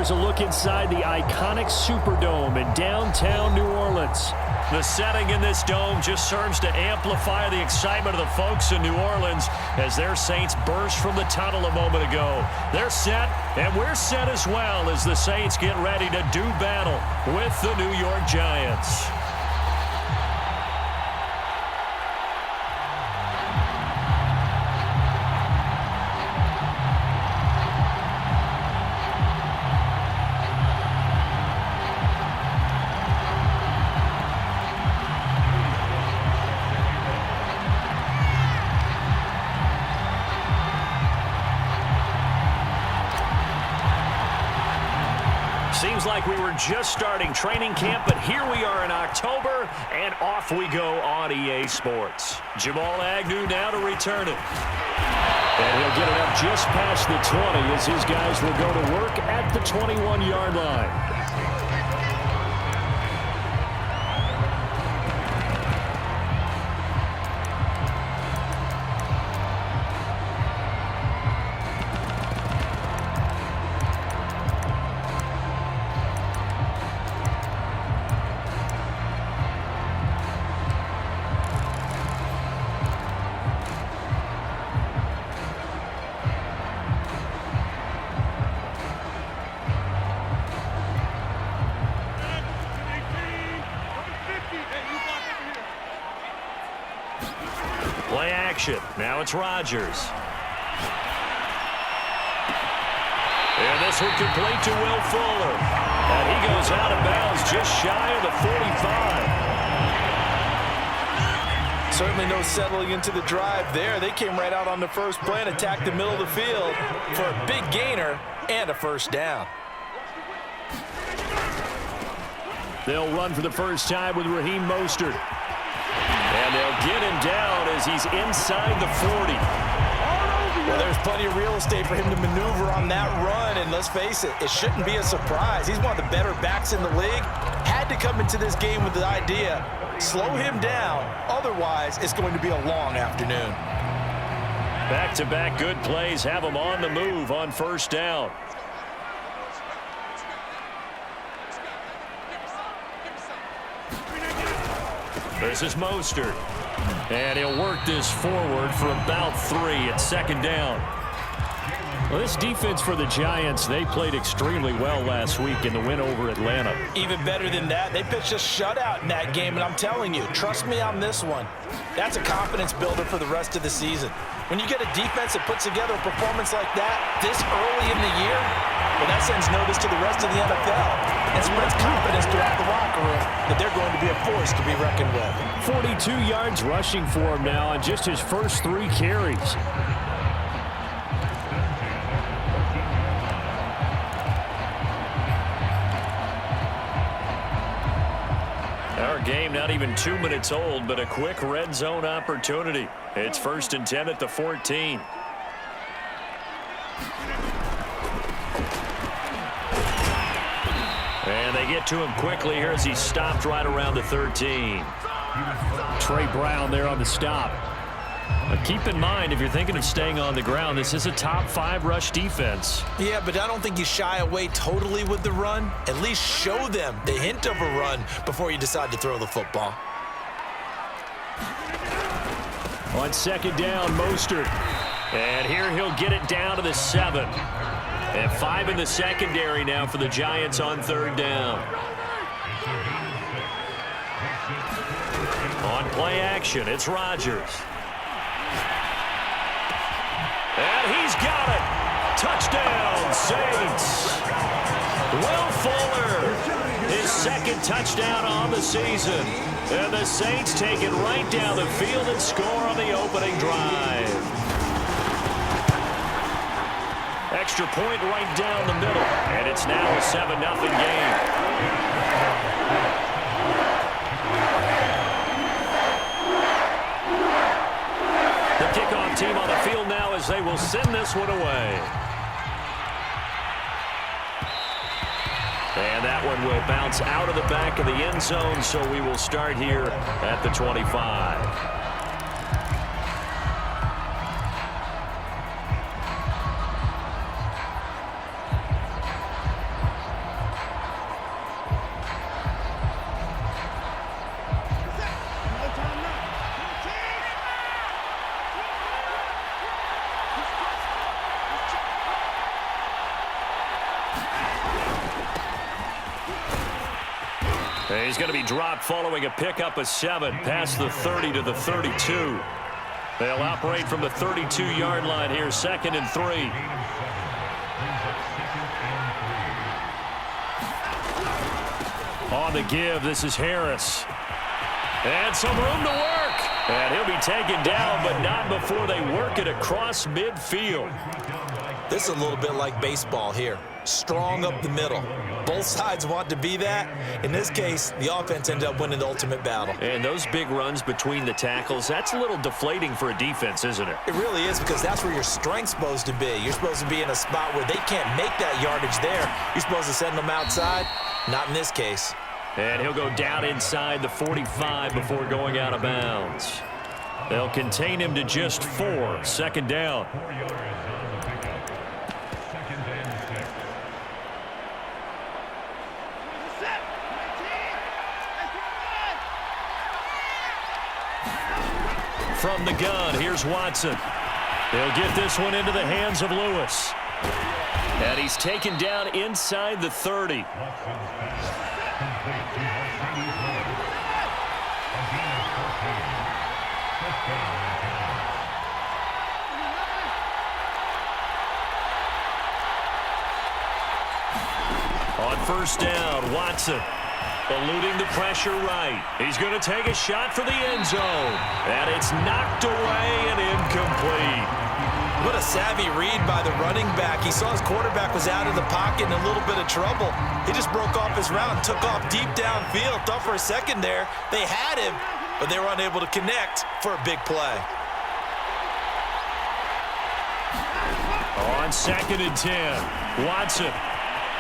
here's a look inside the iconic Superdome in downtown New Orleans. The setting in this dome just serves to amplify the excitement of the folks in New Orleans as their Saints burst from the tunnel a moment ago. They're set, and we're set as well as the Saints get ready to do battle with the New York Giants. Seems like we were just starting training camp, but here we are in October, and off we go on EA Sports. Jamal Agnew now to return it. And he'll get it up just past the 20 as his guys will go to work at the 21-yard line. Play action. Now it's Rodgers. And this one complete to Will Fuller. And he goes out of bounds just shy of the 45. Certainly no settling into the drive there. They came right out on the first play and attacked the middle of the field for a big gainer and a first down. They'll run for the first time with Raheem Mostert. And they'll get him down as he's inside the 40. Well, there's plenty of real estate for him to maneuver on that run, and let's face it, it shouldn't be a surprise. He's one of the better backs in the league. Had to come into this game with the idea, slow him down, otherwise it's going to be a long afternoon. Back-to-back good plays have him on the move on first down. This is Mostert. And he'll work this forward for about 3 at second down. Well, this defense for the Giants, they played extremely well last week in the win over Atlanta. Even better than that, they pitched a shutout in that game, and I'm telling you, trust me on this one. That's a confidence builder for the rest of the season. When you get a defense that puts together a performance like that this early in the year, well, that sends notice to the rest of the NFL and spreads confidence throughout the locker room that they're going to be a force to be reckoned with. 42 yards rushing for him now on just his first 3 carries. Our game not even 2 minutes old, but a quick red zone opportunity. It's 1st and 10 at the 14. And they get to him quickly here as he stopped right around the 13. Trey Brown there on the stop. But keep in mind, if you're thinking of staying on the ground, this is a top 5 rush defense. Yeah, but I don't think you shy away totally with the run. At least show them the hint of a run before you decide to throw the football. On second down, Mostert. And here he'll get it down to the 7. And 5 in the secondary now for the Giants on 3rd down. On play action, it's Rodgers. And he's got it. Touchdown, Saints. Will Fuller, his 2nd touchdown on the season. And the Saints take it right down the field and score on the opening drive. Extra point right down the middle. And it's now a 7-0 game. The kickoff team on the field now as they will send this one away. And that one will bounce out of the back of the end zone, so we will start here at the 25. He's going to be dropped following a pickup of 7 past the 30 to the 32. They'll operate from the 32-yard line here, 2nd and 3. On the give, this is Harris. And some room to work. And he'll be taken down, but not before they work it across midfield. This is a little bit like baseball here. Strong up the middle. Both sides want to be that. In this case, the offense ended up winning the ultimate battle. And those big runs between the tackles, that's a little deflating for a defense, isn't it? It really is, because that's where your strength's supposed to be. You're supposed to be in a spot where they can't make that yardage there. You're supposed to send them outside. Not in this case. And he'll go down inside the 45 before going out of bounds. They'll contain him to just 4, 2nd down. From the gun, here's Watson. He'll get this one into the hands of Lewis. And he's taken down inside the 30. On 1st down, Watson. Eluding the pressure right. He's going to take a shot for the end zone. And it's knocked away and incomplete. What a savvy read by the running back. He saw his quarterback was out of the pocket in a little bit of trouble. He just broke off his route and took off deep downfield. Thought for a second there they had him, but they were unable to connect for a big play. On 2nd and 10, Watson.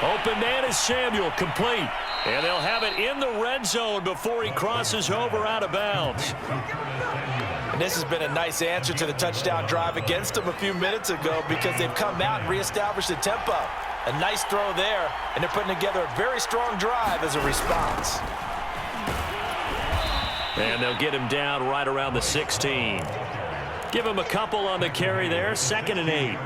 Open man is Samuel, complete. And they'll have it in the red zone before he crosses over out of bounds. And this has been a nice answer to the touchdown drive against them a few minutes ago, because they've come out and reestablished the tempo. A nice throw there, and they're putting together a very strong drive as a response. And they'll get him down right around the 16. Give him a couple on the carry there, 2nd and 8.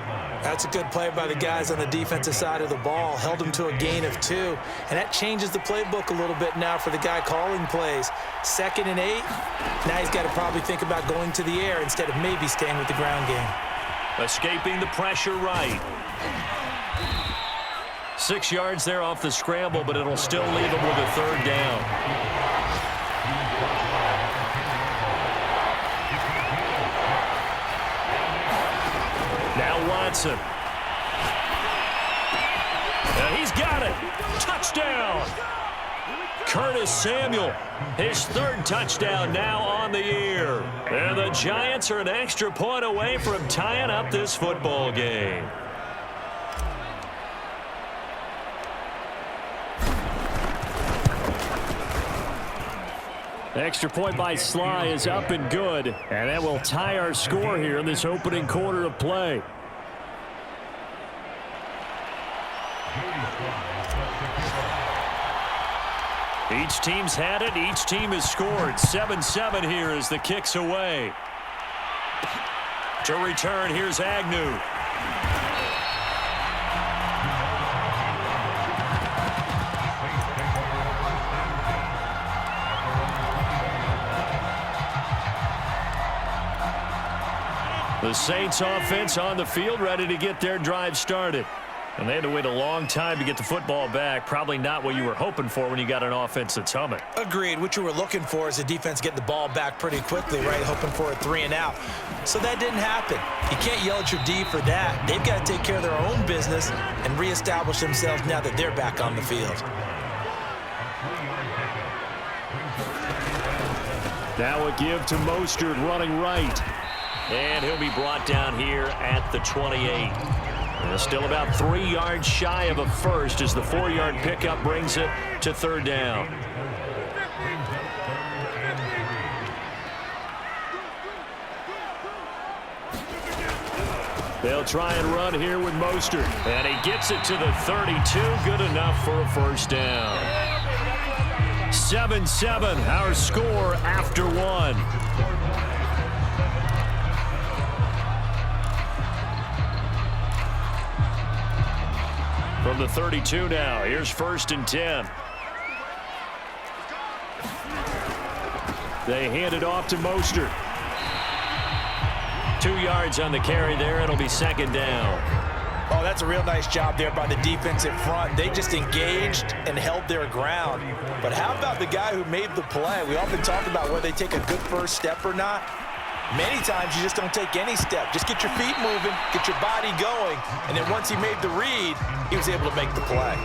That's a good play by the guys on the defensive side of the ball. Held him to a gain of 2. And that changes the playbook a little bit now for the guy calling plays. 2nd and 8. Now he's got to probably think about going to the air instead of maybe staying with the ground game. Escaping the pressure right. 6 yards there off the scramble, but it'll still leave him with a 3rd down. Now Watson. And he's got it. Touchdown. Curtis Samuel, his 3rd touchdown now on the year. And the Giants are an extra point away from tying up this football game. Extra point by Sly is up and good. And that will tie our score here in this opening quarter of play. Each team's had it. Each team has scored. 7-7 here as the kick's away. To return, here's Agnew. The Saints offense on the field, ready to get their drive started. And they had to wait a long time to get the football back. Probably not what you were hoping for when you got an offense that's humming. Agreed. What you were looking for is the defense getting the ball back pretty quickly, right? Hoping for a 3 and out. So that didn't happen. You can't yell at your D for that. They've got to take care of their own business and reestablish themselves now that they're back on the field. Now a give to Mostert running right. And he'll be brought down here at the 28. Still about 3 yards shy of a first as the 4-yard pickup brings it to 3rd down. They'll try and run here with Mostert. And he gets it to the 32. Good enough for a 1st down. 7-7, our score after 1. From the 32 now, here's 1st and 10. They hand it off to Mostert. 2 yards on the carry there. It'll be second down. Oh, that's a real nice job there by the defensive front. They just engaged and held their ground. But how about the guy who made the play? We often talk about whether they take a good first step or not. Many times you just don't take any step. Just get your feet moving, get your body going, and then once he made the read, he was able to make the play.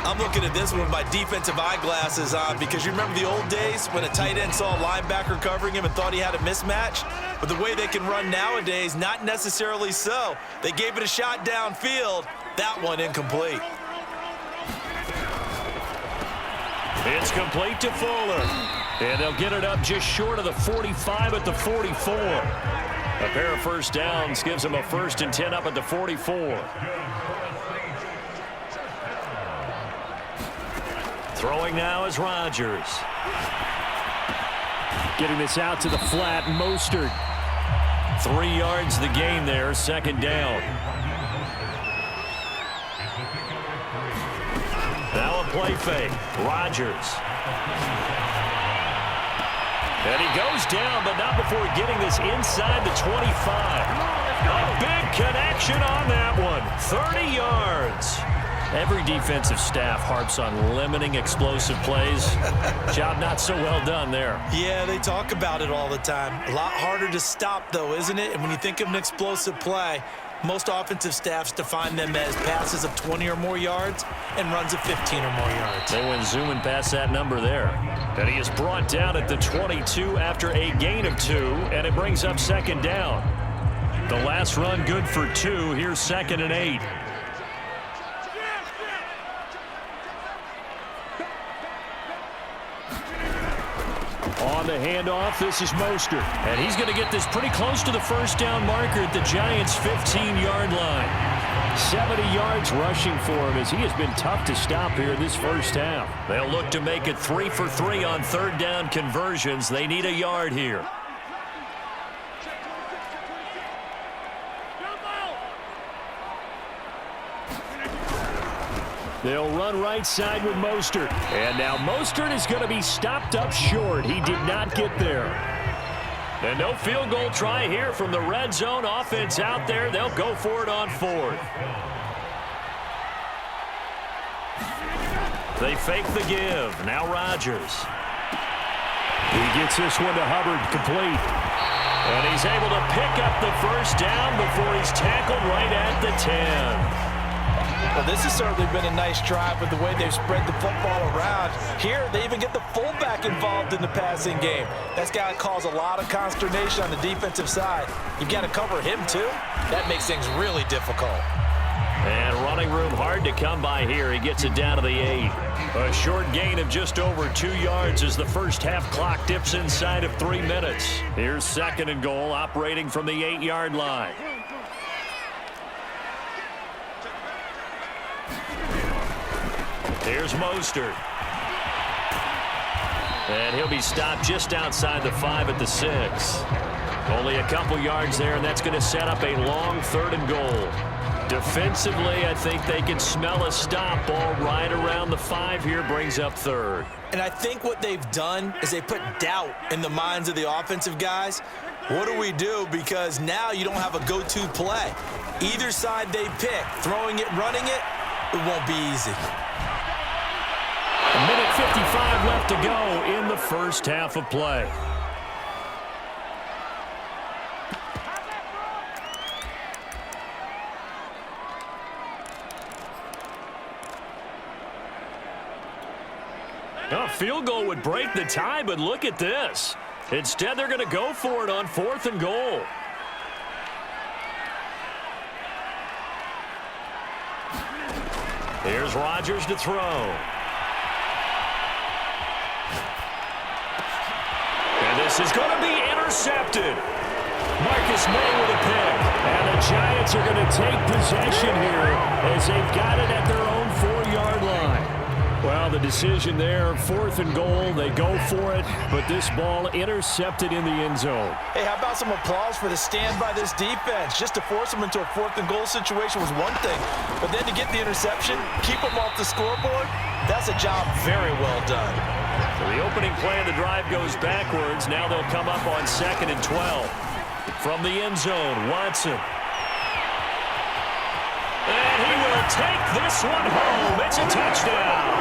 I'm looking at this one with my defensive eyeglasses on because you remember the old days when a tight end saw a linebacker covering him and thought he had a mismatch? But the way they can run nowadays, not necessarily so. They gave it a shot downfield. That one incomplete. It's complete to Fuller. And they'll get it up just short of the 45 at the 44. A pair of first downs gives them a 1st and 10 up at the 44. Throwing now is Rodgers. Getting this out to the flat, Mostert. 3 yards the gain there, second down. Now a play fake. Rodgers. And he goes down, but not before getting this inside the 25. A big connection on that one. 30 yards. Every defensive staff harps on limiting explosive plays. Job not so well done there. Yeah, they talk about it all the time. A lot harder to stop, though, isn't it? And when you think of an explosive play, most offensive staffs define them as passes of 20 or more yards and runs of 15 or more yards. They went zooming past that number there. And he is brought down at the 22 after a gain of 2, and it brings up second down. The last run good for 2. Here's 2nd and 8. On the handoff, this is Mostert. And he's going to get this pretty close to the first down marker at the Giants' 15-yard line. 70 yards rushing for him as he has been tough to stop here this first half. They'll look to make it 3 for 3 on third down conversions. They need a yard here. They'll run right side with Mostert. And now Mostert is going to be stopped up short. He did not get there. And no field goal try here from the red zone. Offense out there. They'll go for it on 4th. They fake the give. Now Rodgers. He gets this one to Hubbard, complete. And he's able to pick up the first down before he's tackled right at the 10. Well, this has certainly been a nice drive with the way they've spread the football around. Here, they even get the fullback involved in the passing game. That's got to cause a lot of consternation on the defensive side. You've got to cover him, too. That makes things really difficult. And running room hard to come by here. He gets it down to the 8. A short gain of just over 2 yards as the first half clock dips inside of 3 minutes. Here's 2nd and goal, operating from the 8-yard line. Here's Mostert. And he'll be stopped just outside the 5 at the 6. Only a couple yards there, and that's going to set up a long 3rd and goal. Defensively, I think they can smell a stop. Ball right around the 5 here, brings up 3rd. And I think what they've done is they put doubt in the minds of the offensive guys. What do we do? Because now you don't have a go-to play. Either side they pick, throwing it, running it, it won't be easy. A minute 55 left to go in the first half of play. A field goal would break the tie, but look at this. Instead, they're going to go for it on 4th and goal. Here's Rodgers to throw. And this is going to be intercepted. Marcus May with a pick. And the Giants are going to take possession here as they've got it at their own 4-yard line. Well, Well, the decision there, 4th and goal. They go for it, but this ball intercepted in the end zone. Hey, how about some applause for the stand by this defense? Just to force them into a 4th and goal situation was one thing, but then to get the interception, keep them off the scoreboard, that's a job very well done. So the opening play of the drive goes backwards. Now they'll come up on 2nd and 12. From the end zone, Watson. And he will take this one home. It's a touchdown.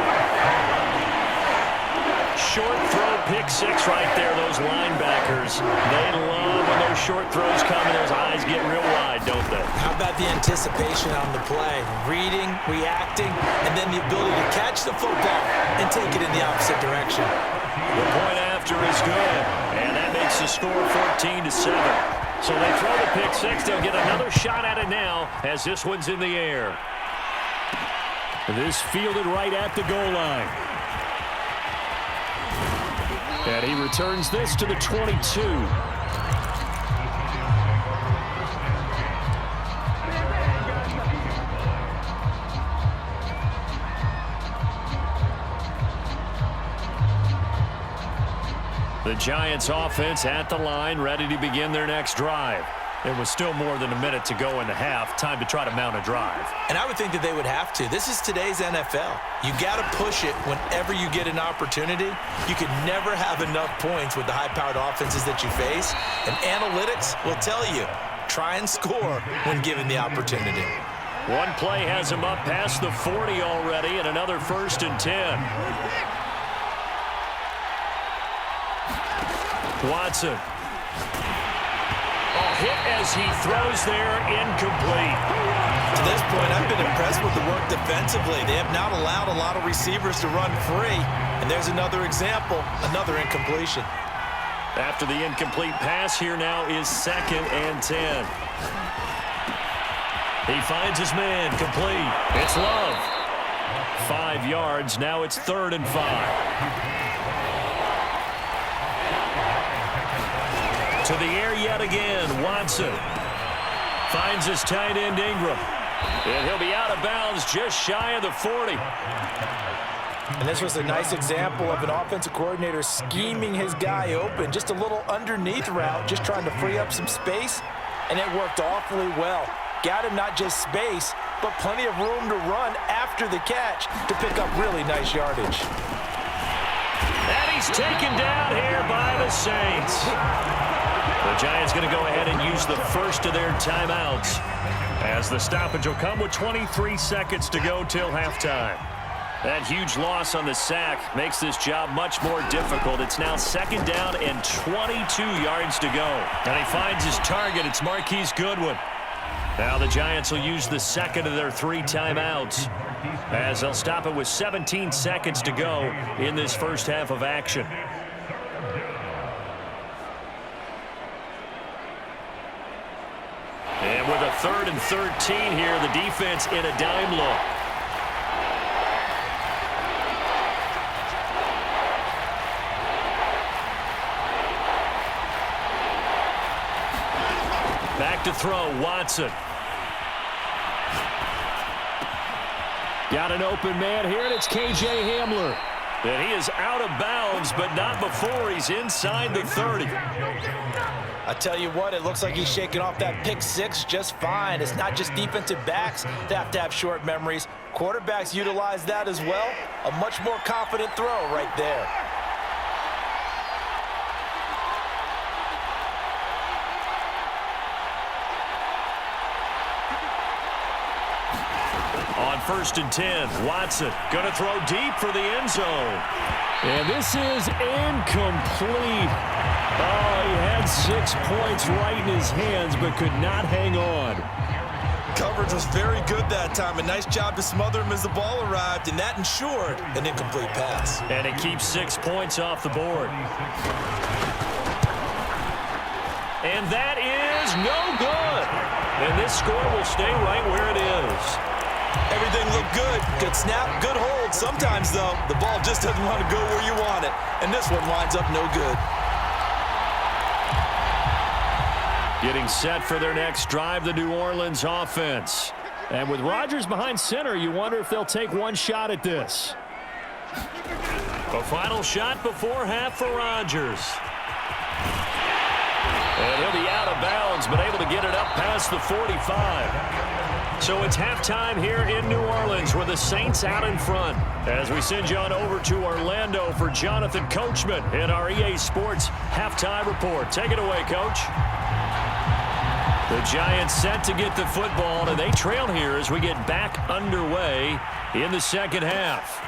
Short throw, pick six right there. Those linebackers, they love when those short throws come and those eyes get real wide, don't they? How about the anticipation on the play? Reading, reacting, and then the ability to catch the football and take it in the opposite direction. The point after is good, and that makes the score 14-7. So they throw the pick six. They'll get another shot at it now as this one's in the air. This fielded right at the goal line. And he returns this to the 22. The Giants offense at the line, ready to begin their next drive. There was still more than a minute to go in the half. Time to try to mount a drive. And I would think that they would have to. This is today's NFL. You got to push it whenever you get an opportunity. You can never have enough points with the high-powered offenses that you face. And analytics will tell you, try and score when given the opportunity. One play has him up past the 40 already, and another 1st and 10. Watson. Hit as he throws there, incomplete. To this point, I've been impressed with the work defensively. They have not allowed a lot of receivers to run free. And there's another example, another incompletion. After the incomplete pass, here now is 2nd and 10. He finds his man, complete. It's Love. 5 yards, now it's 3rd and 5. To the air yet again, Watson finds his tight end Ingram. And he'll be out of bounds just shy of the 40. And this was a nice example of an offensive coordinator scheming his guy open. Just a little underneath route, just trying to free up some space. And it worked awfully well. Got him not just space, but plenty of room to run after the catch to pick up really nice yardage. And he's taken down here by the Saints. The Giants going to go ahead and use the first of their timeouts as the stoppage will come with 23 seconds to go till halftime. That huge loss on the sack makes this job much more difficult. It's now 2nd down and 22 yards to go. And he finds his target. It's Marquise Goodwin. Now the Giants will use the second of their 3 timeouts as they'll stop it with 17 seconds to go in this first half of action. And with a 3rd and 13 here, the defense in a dime look. Back to throw, Watson. Got an open man here, and it's K.J. Hamler. And he is out of bounds, but not before he's inside the 30. I tell you what, it looks like he's shaking off that pick six just fine. It's not just defensive backs that have to have short memories. Quarterbacks utilize that as well. A much more confident throw right there. On 1st and 10, Watson going to throw deep for the end zone. And this is incomplete. Oh, he had 6 points right in his hands, but could not hang on. Coverage was very good that time. A nice job to smother him as the ball arrived, and that ensured an incomplete pass. And it keeps 6 points off the board. And that is no good. And this score will stay right where it is. Everything looked good. Good snap, good hold. Sometimes, though, the ball just doesn't want to go where you want it. And this one winds up no good. Getting set for their next drive, the New Orleans offense. And with Rodgers behind center, you wonder if they'll take one shot at this. A final shot before half for Rodgers. And he'll be out of bounds, but able to get it up past the 45. So it's halftime here in New Orleans with the Saints out in front. As we send you on over to Orlando for Jonathan Coachman in our EA Sports Halftime Report. Take it away, Coach. The Giants set to get the football, and they trail here as we get back underway in the second half.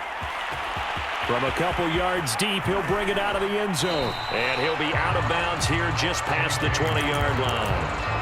From a couple yards deep, he'll bring it out of the end zone. And he'll be out of bounds here just past the 20-yard line.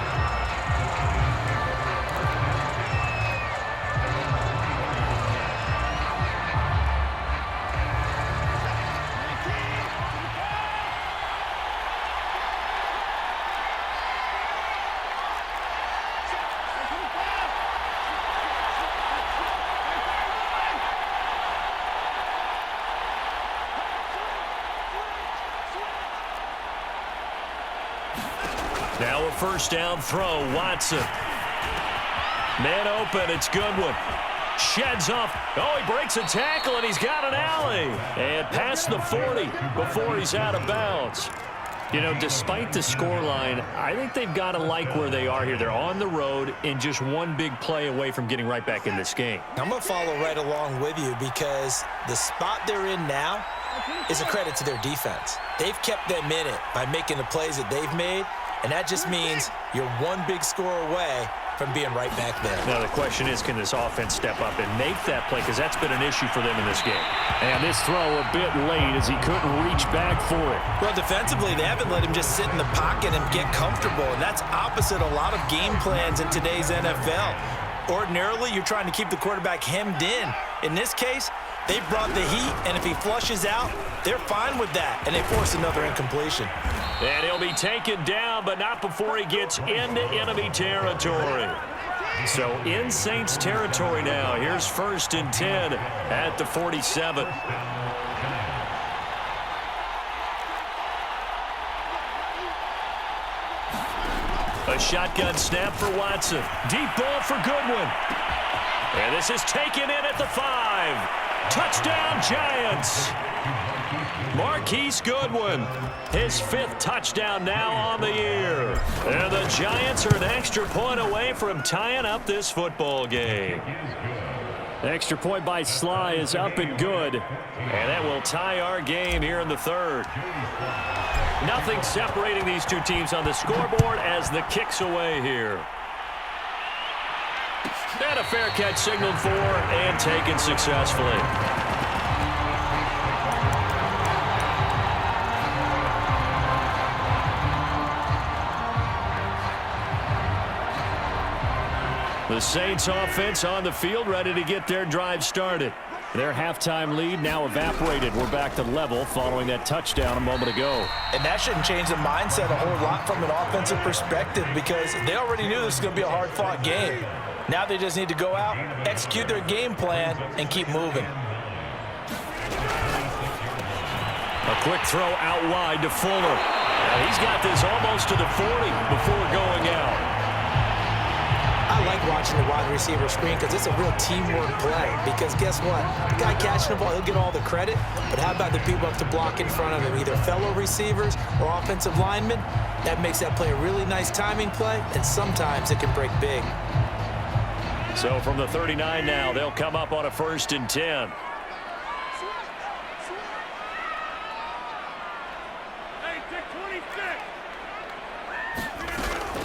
Now a first down throw, Watson. Man open, it's Goodwin. Sheds off. Oh, he breaks a tackle, and he's got an alley. And past the 40 before he's out of bounds. You know, despite the scoreline, I think they've got to like where they are here. They're on the road and just one big play away from getting right back in this game. I'm going to follow right along with you because the spot they're in now is a credit to their defense. They've kept them in it by making the plays that they've made. And that just means you're one big score away from being right back there. Now, the question is, can this offense step up and make that play? Because that's been an issue for them in this game. And this throw a bit late as he couldn't reach back for it. Well, defensively, they haven't let him just sit in the pocket and get comfortable. And that's opposite a lot of game plans in today's NFL. Ordinarily, you're trying to keep the quarterback hemmed in. In this case, they brought the heat, and if he flushes out, they're fine with that, and they force another incompletion. And he'll be taken down, but not before he gets into enemy territory. So in Saints territory now. Here's 1st and 10 at the 47. A shotgun snap for Watson. Deep ball for Goodwin. And this is taken in at the 5. Touchdown, Giants. Marquise Goodwin, his 5th touchdown now on the year. And the Giants are an extra point away from tying up this football game. The extra point by Sly is up and good. And that will tie our game here in the 3rd. Nothing separating these two teams on the scoreboard as the kick's away here. And a fair catch signaled for and taken successfully. The Saints offense on the field, ready to get their drive started. Their halftime lead now evaporated. We're back to level following that touchdown a moment ago. And that shouldn't change the mindset a whole lot from an offensive perspective because they already knew this was going to be a hard-fought game. Now they just need to go out, execute their game plan, and keep moving. A quick throw out wide to Fuller. Now he's got this almost to the 40 before going out. I like watching the wide receiver screen because it's a real teamwork play. Because guess what? The guy catching the ball, he'll get all the credit. But how about the people up to block in front of him, either fellow receivers or offensive linemen? That makes that play a really nice timing play, and sometimes it can break big. So from the 39 now, they'll come up on a 1st and 10.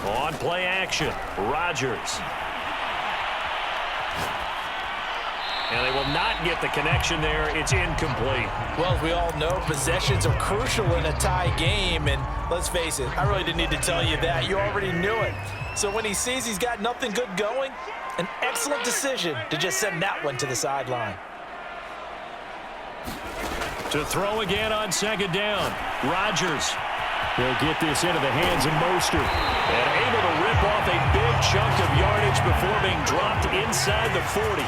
On play action, Rodgers. And they will not get the connection there. It's incomplete. Well, as we all know, possessions are crucial in a tie game. And let's face it, I really didn't need to tell you that. You already knew it. So when he sees he's got nothing good going, an excellent decision to just send that one to the sideline. To throw again on 2nd down, Rodgers. They'll get this into the hands of Mostert. And able to rip off a big chunk of yardage before being dropped inside the 40.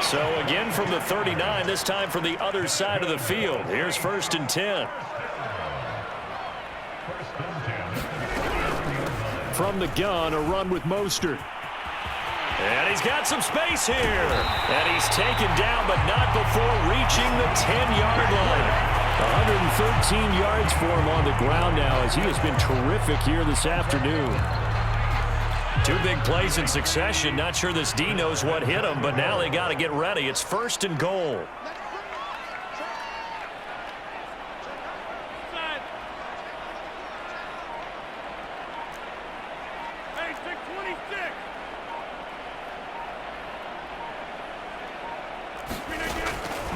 So again from the 39, this time from the other side of the field. Here's 1st and 10. From the gun, a run with Mostert. And he's got some space here. And he's taken down, but not before reaching the 10-yard line. 113 yards for him on the ground now, as he has been terrific here this afternoon. Two big plays in succession. Not sure this D knows what hit him, but now they got to get ready. It's 1st and goal.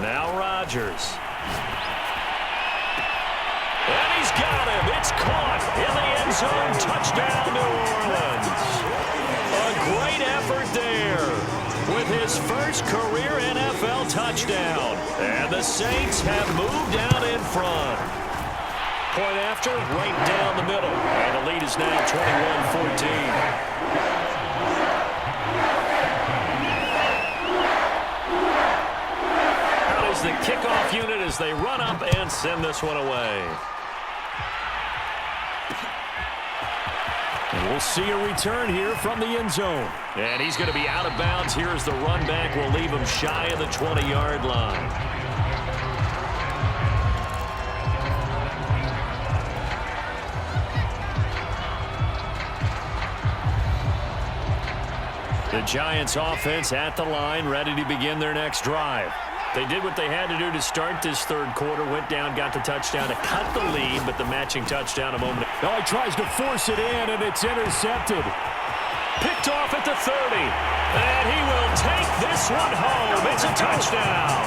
Now Rodgers. And he's got him. It's caught in the end zone. Touchdown, New Orleans. A great effort there with his first career NFL touchdown. And the Saints have moved out in front. Point after, right down the middle. And the lead is now 21-14. The kickoff unit as they run up and send this one away. And we'll see a return here from the end zone. And he's going to be out of bounds here as the run back will leave him shy of the 20-yard line. The Giants offense at the line, ready to begin their next drive. They did what they had to do to start this third quarter, went down, got the touchdown to cut the lead, but the matching touchdown a moment ago. Oh, he tries to force it in, and it's intercepted. Picked off at the 30, and he will take this one home. It's a touchdown.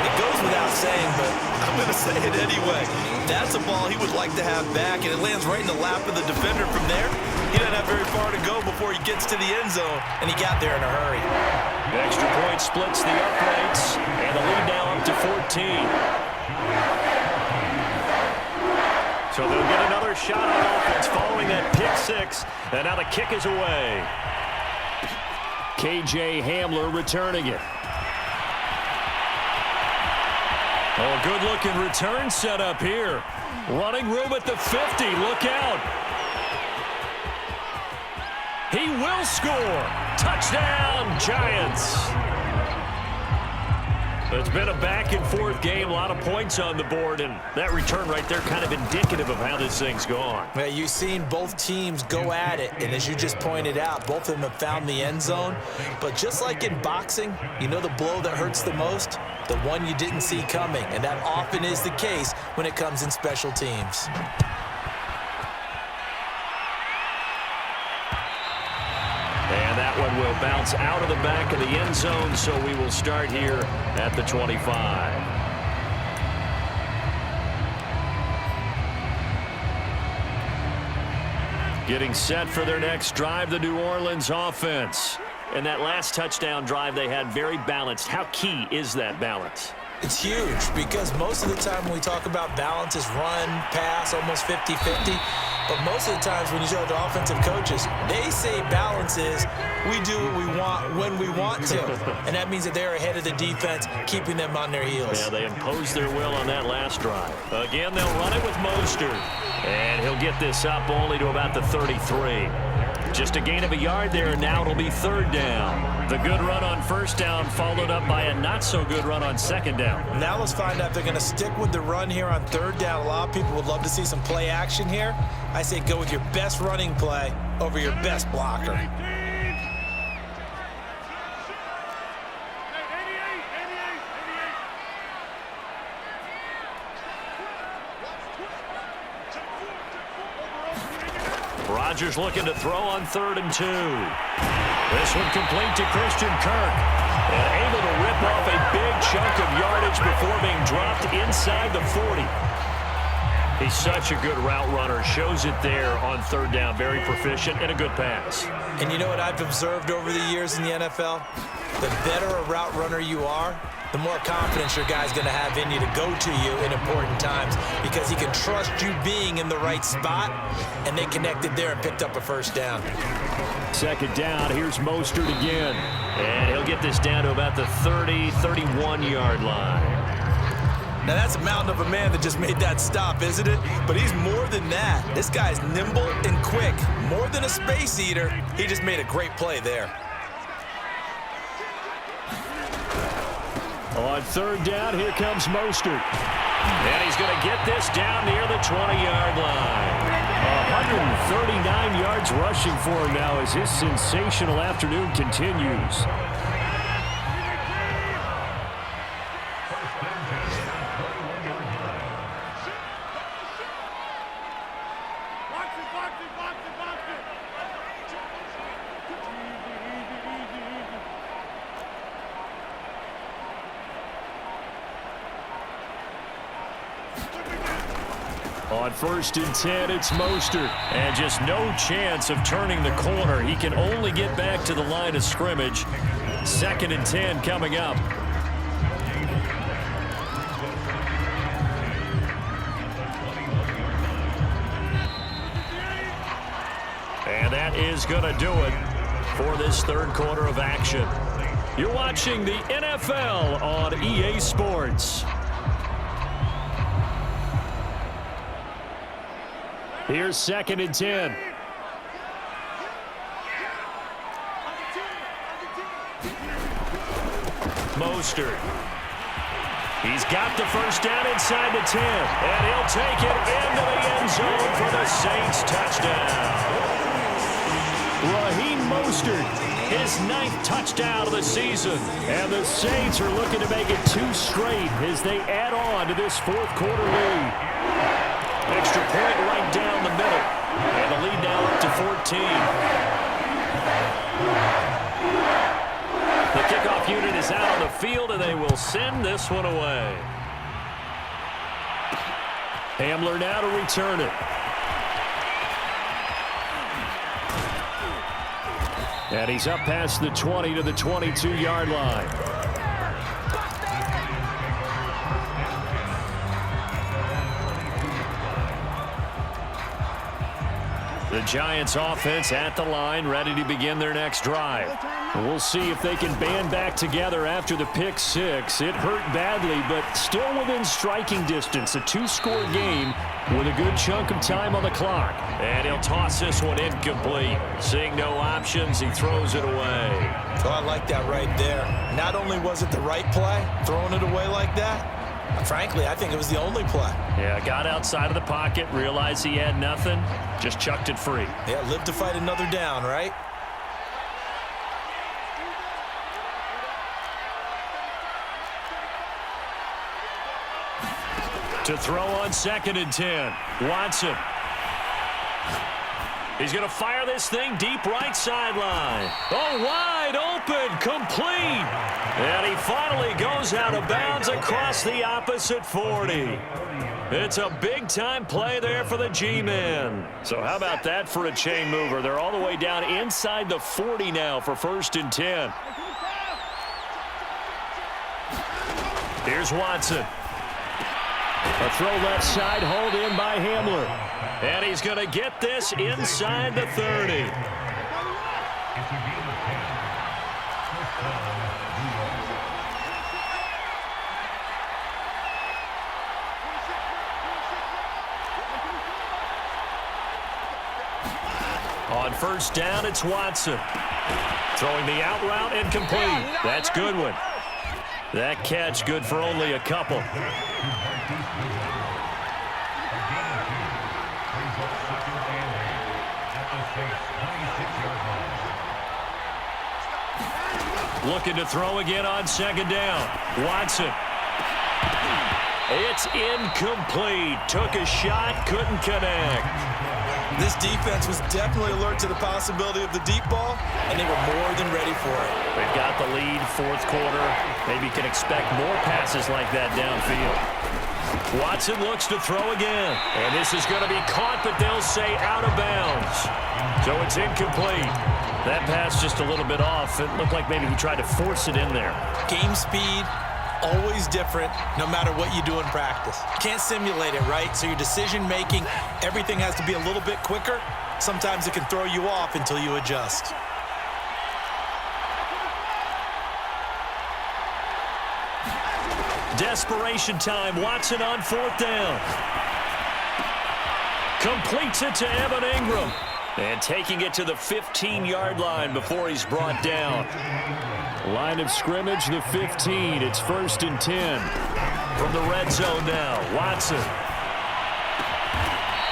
It goes without saying, but I'm going to say it anyway. That's a ball he would like to have back, and it lands right in the lap of the defender from there. He doesn't have very far to go before he gets to the end zone, and he got there in a hurry. The extra point splits the uprights, and the lead now up to 14. So they'll get another shot on offense following that pick six, and now the kick is away. K.J. Hamler returning it. Oh, good-looking return set up here. Running room at the 50. Look out. He will score. Touchdown, Giants. It's been a back-and-forth game, a lot of points on the board, and that return right there kind of indicative of how this thing's gone. Well, you've seen both teams go at it, and as you just pointed out, both of them have found the end zone. But just like in boxing, you know the blow that hurts the most? The one you didn't see coming, and that often is the case when it comes in special teams. And that one will bounce out of the back of the end zone, so we will start here at the 25. Getting set for their next drive, the New Orleans offense. And that last touchdown drive they had very balanced. How key is that balance? It's huge because most of the time when we talk about balance is run, pass, almost 50-50. But most of the times when you talk to offensive coaches, they say balance is we do what we want when we want to. And that means that they're ahead of the defense, keeping them on their heels. Yeah, they imposed their will on that last drive. Again, they'll run it with Mostert. And he'll get this up only to about the 33. Just a gain of a yard there, and now it'll be third down. The good run on first down followed up by a not-so-good run on second down. Now let's find out if they're going to stick with the run here on third down. A lot of people would love to see some play action here. I say go with your best running play over your best blocker. Rodgers looking to throw on 3rd and 2. This one complete to Christian Kirk. And able to rip off a big chunk of yardage before being dropped inside the 40. He's such a good route runner. Shows it there on 3rd down. Very proficient and a good pass. And you know what I've observed over the years in the NFL? The better a route runner you are, the more confidence your guy's going to have in you to go to you in important times because he can trust you being in the right spot, and they connected there and picked up a first down. Second down, here's Mostert again. And he'll get this down to about the 30, 31-yard line. Now, that's a mountain of a man that just made that stop, isn't it? But he's more than that. This guy's nimble and quick. More than a space eater, he just made a great play there. On third down, here comes Mostert. And he's going to get this down near the 20-yard line. 139 yards rushing for him now as his sensational afternoon continues. On 1st and 10, it's Mostert. And just no chance of turning the corner. He can only get back to the line of scrimmage. 2nd and 10 coming up. And that is going to do it for this third quarter of action. You're watching the NFL on EA Sports. Here's 2nd and 10. Mostert. He's got the first down inside the 10. And he'll take it into the end zone for the Saints touchdown. Raheem Mostert, his 9th touchdown of the season. And the Saints are looking to make it 2 straight as they add on to this fourth quarter lead. Extra point right down the middle. And the lead now up to 14. The kickoff unit is out on the field, and they will send this one away. Hamler now to return it. And he's up past the 20 to the 22-yard line. The Giants offense at the line, ready to begin their next drive. We'll see if they can band back together after the pick six. It hurt badly, but still within striking distance. A 2-score game with a good chunk of time on the clock. And he'll toss this one incomplete. Seeing no options, he throws it away. Oh, I like that right there. Not only was it the right play, throwing it away like that, frankly, I think it was the only play. Yeah, got outside of the pocket, realized he had nothing, just chucked it free. Yeah, live to fight another down, right? To throw on 2nd and 10, Watson. He's going to fire this thing deep right sideline. Oh, wide open, complete. And he finally goes out of bounds across the opposite 40. It's a big-time play there for the G-men. So how about that for a chain mover? They're all the way down inside the 40 now for 1st and 10. Here's Watson. A throw left side, hauled in by Hamler. And he's going to get this inside the 30. On 1st down, it's Watson. Throwing the out route and complete. That's Goodwin. That catch good for only a couple. Looking to throw again on 2nd down. Watson. It's incomplete. Took a shot, couldn't connect. This defense was definitely alert to the possibility of the deep ball, and they were more than ready for it. They've got the lead, fourth quarter. Maybe can expect more passes like that downfield. Watson looks to throw again. And this is going to be caught, but they'll say out of bounds. So it's incomplete. That pass just a little bit off. It looked like maybe he tried to force it in there. Game speed, always different, no matter what you do in practice. Can't simulate it, right? So your decision-making, everything has to be a little bit quicker. Sometimes it can throw you off until you adjust. Desperation time. Watson on 4th down. Completes it to Evan Ingram. And taking it to the 15-yard line before he's brought down. Line of scrimmage, the 15. It's 1st and 10. From the red zone now, Watson.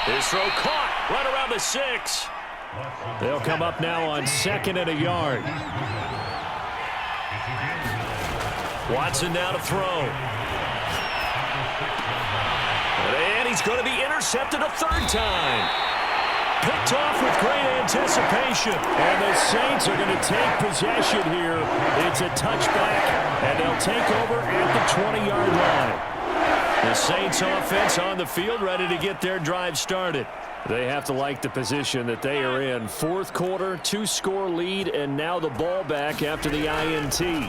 His throw caught right around the 6. They'll come up now on 2nd and a yard. Watson now to throw. And he's going to be intercepted a 3rd time. Picked off with great anticipation. And the Saints are going to take possession here. It's a touchback, and they'll take over at the 20-yard line. The Saints offense on the field, ready to get their drive started. They have to like the position that they are in. 4th quarter, 2-score lead, and now the ball back after the INT. In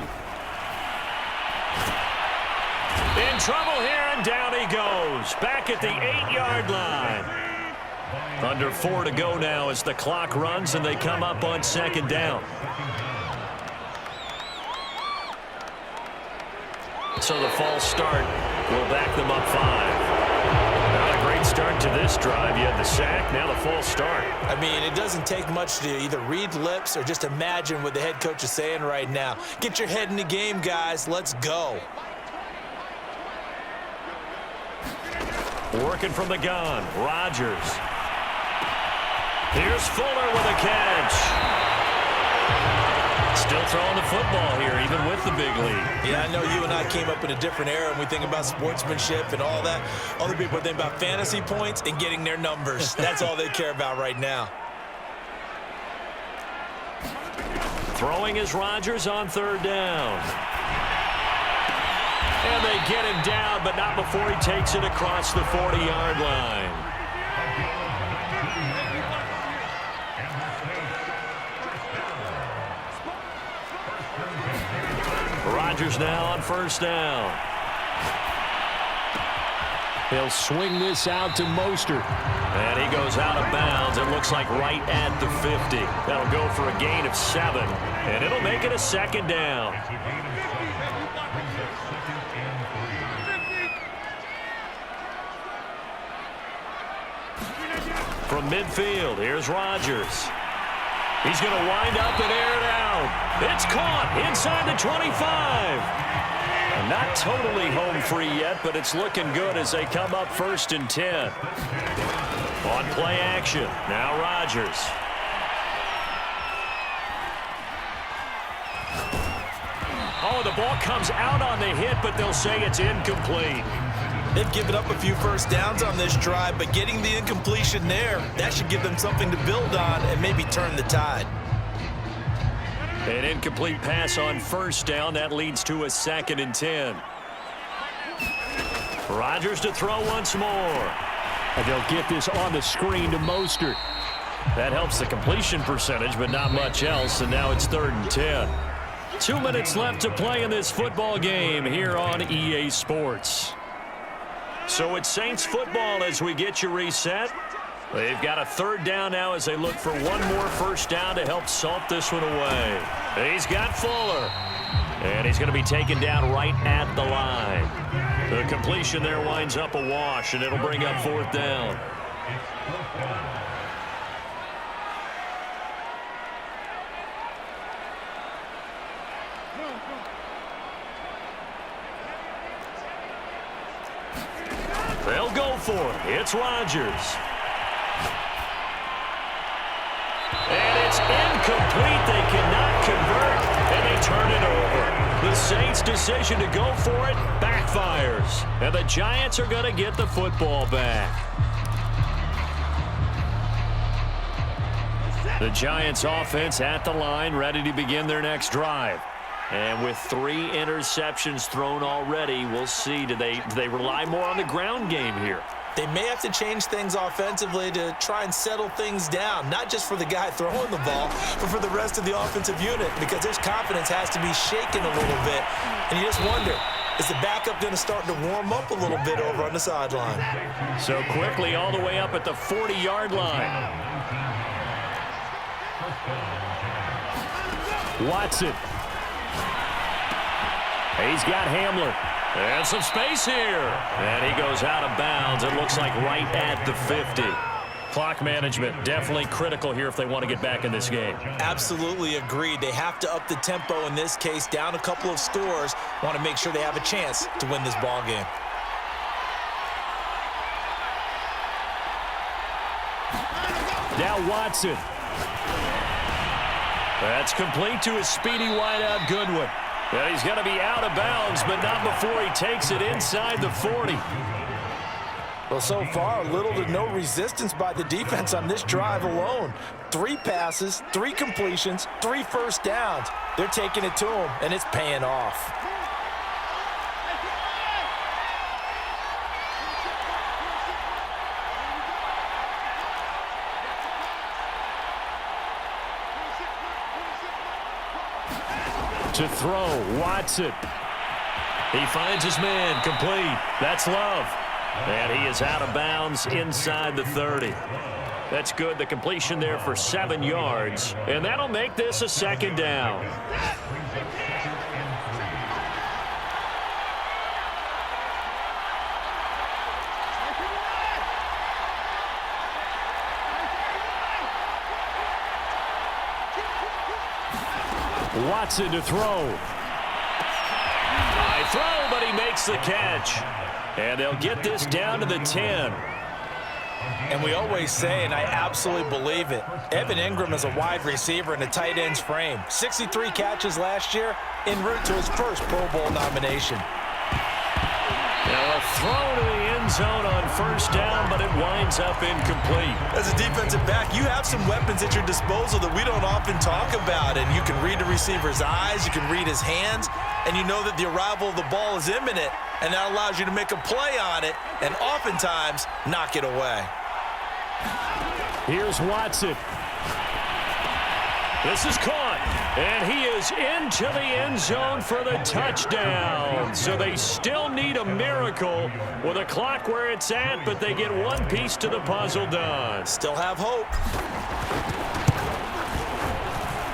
trouble here, and down he goes. Back at the 8-yard line. Under 4 to go now as the clock runs, and they come up on 2nd down. So the false start will back them up 5. Not a great start to this drive. You had the sack, now the false start. I mean, it doesn't take much to either read lips or just imagine what the head coach is saying right now. Get your head in the game, guys. Let's go. Working from the gun, Rodgers. Here's Fuller with a catch. Still throwing the football here, even with the big lead. Yeah, I know you and I came up in a different era and we think about sportsmanship and all that. Other people think about fantasy points and getting their numbers. That's all they care about right now. Throwing is Rodgers on 3rd down. And they get him down, but not before he takes it across the 40-yard line. Rodgers now on 1st down. He'll swing this out to Mostert. And he goes out of bounds. It looks like right at the 50. That'll go for a gain of 7. And it'll make it a 2nd down. From midfield, here's Rodgers. He's going to wind up and air it out. It's caught inside the 25. Not totally home free yet, but it's looking good as they come up 1st and 10. On play action, now Rodgers. Oh, the ball comes out on the hit, but they'll say it's incomplete. They've given up a few first downs on this drive, but getting the incompletion there, that should give them something to build on and maybe turn the tide. An incomplete pass on 1st down. That leads to a 2nd and 10. Rodgers to throw once more. And they'll get this on the screen to Mostert. That helps the completion percentage, but not much else. And now it's 3rd and 10. 2 minutes left to play in this football game here on EA Sports. So it's Saints football as we get you reset. They've got a 3rd down now as they look for one more first down to help salt this one away. He's got Fuller. And he's going to be taken down right at the line. The completion there winds up a wash, and it'll bring up 4th down. They'll go for it. It's Rodgers. And it's incomplete. They cannot convert, and they turn it over. The Saints' decision to go for it backfires. And the Giants are going to get the football back. The Giants' offense at the line, ready to begin their next drive. And with 3 interceptions thrown already, we'll see. Do they rely more on the ground game here? They may have to change things offensively to try and settle things down, not just for the guy throwing the ball, but for the rest of the offensive unit, because his confidence has to be shaken a little bit. And you just wonder, is the backup going to start to warm up a little bit over on the sideline? So quickly all the way up at the 40-yard line. Watson. He's got Hamler. And some space here. And he goes out of bounds. It looks like right at the 50. Clock management, definitely critical here if they want to get back in this game. Absolutely agreed. They have to up the tempo in this case, down a couple of scores. Want to make sure they have a chance to win this ball game. Now Watson. That's complete to his speedy wideout Goodwin. And he's going to be out of bounds, but not before he takes it inside the 40. Well, so far, little to no resistance by the defense on this drive alone. 3 passes, 3 completions, 3 first downs. They're taking it to him, and it's paying off. To throw, Watson. He finds his man, complete. That's Love. And he is out of bounds inside the 30. That's good. The completion there for 7 yards. And that'll make this a 2nd down. Watson to throw. High throw, but he makes the catch. And they'll get this down to the 10. And we always say, and I absolutely believe it, Evan Ingram is a wide receiver in a tight end's frame. 63 catches last year, en route to his first Pro Bowl nomination. Now a throw to the end zone on 1st down, but it winds up incomplete. As a defensive back, you have some weapons at your disposal that we don't often talk about. And you can read the receiver's eyes, you can read his hands, and you know that the arrival of the ball is imminent, and that allows you to make a play on it and oftentimes knock it away. Here's Watson. This is caught, and he is into the end zone for the touchdown. So they still need a miracle with a clock where it's at, but they get one piece to the puzzle done. Still have hope.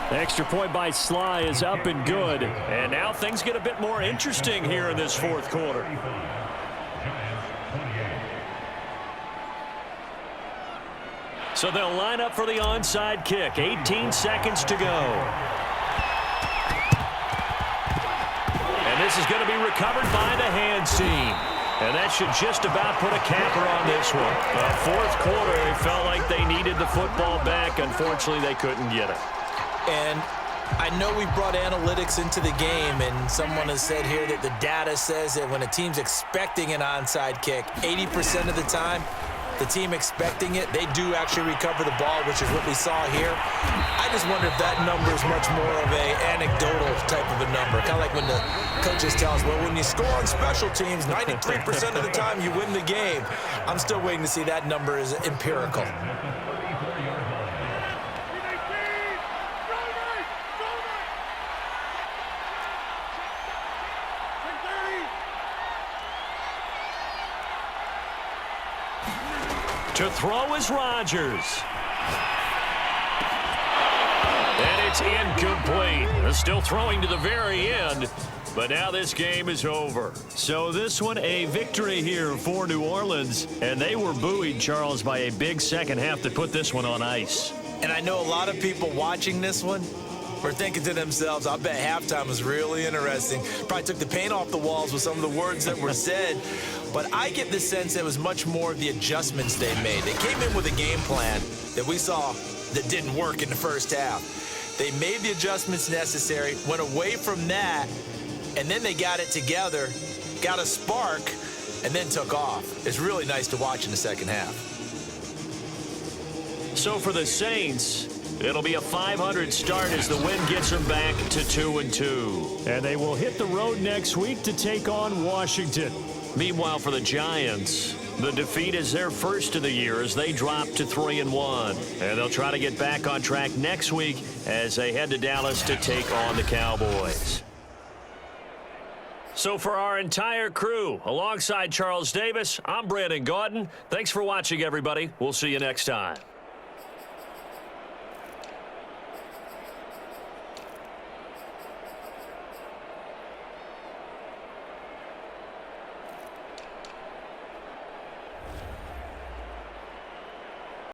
The extra point by Sly is up and good, and now things get a bit more interesting here in this 4th quarter. So they'll line up for the onside kick. 18 seconds to go. And this is going to be recovered by the hands team. And that should just about put a capper on this one. 4th quarter, they felt like they needed the football back. Unfortunately, they couldn't get it. And I know we brought analytics into the game, and someone has said here that the data says that when a team's expecting an onside kick, 80% of the time, the team expecting it, they do actually recover the ball, which is what we saw here. I just wonder if that number is much more of a anecdotal type of a number. Kind of like when the coaches tell us, well, when you score on special teams, 93% of the time you win the game. I'm still waiting to see that number is empirical. To throw is Rodgers. And it's incomplete. They're still throwing to the very end, but now this game is over. So this one, a victory here for New Orleans, and they were buoyed, Charles, by a big second half that put this one on ice. And I know a lot of people watching this one were thinking to themselves, I bet halftime was really interesting. Probably took the paint off the walls with some of the words that were said. But I get the sense it was much more of the adjustments they made. They came in with a game plan that we saw that didn't work in the first half. They made the adjustments necessary, went away from that, and then they got it together, got a spark, and then took off. It's really nice to watch in the second half. So for the Saints, it'll be a .500 start as the win gets them back to 2-2. And they will hit the road next week to take on Washington. Meanwhile, for the Giants, the defeat is their first of the year as they drop to 3-1. And they'll try to get back on track next week as they head to Dallas to take on the Cowboys. So for our entire crew, alongside Charles Davis, I'm Brandon Gaudin. Thanks for watching, everybody. We'll see you next time.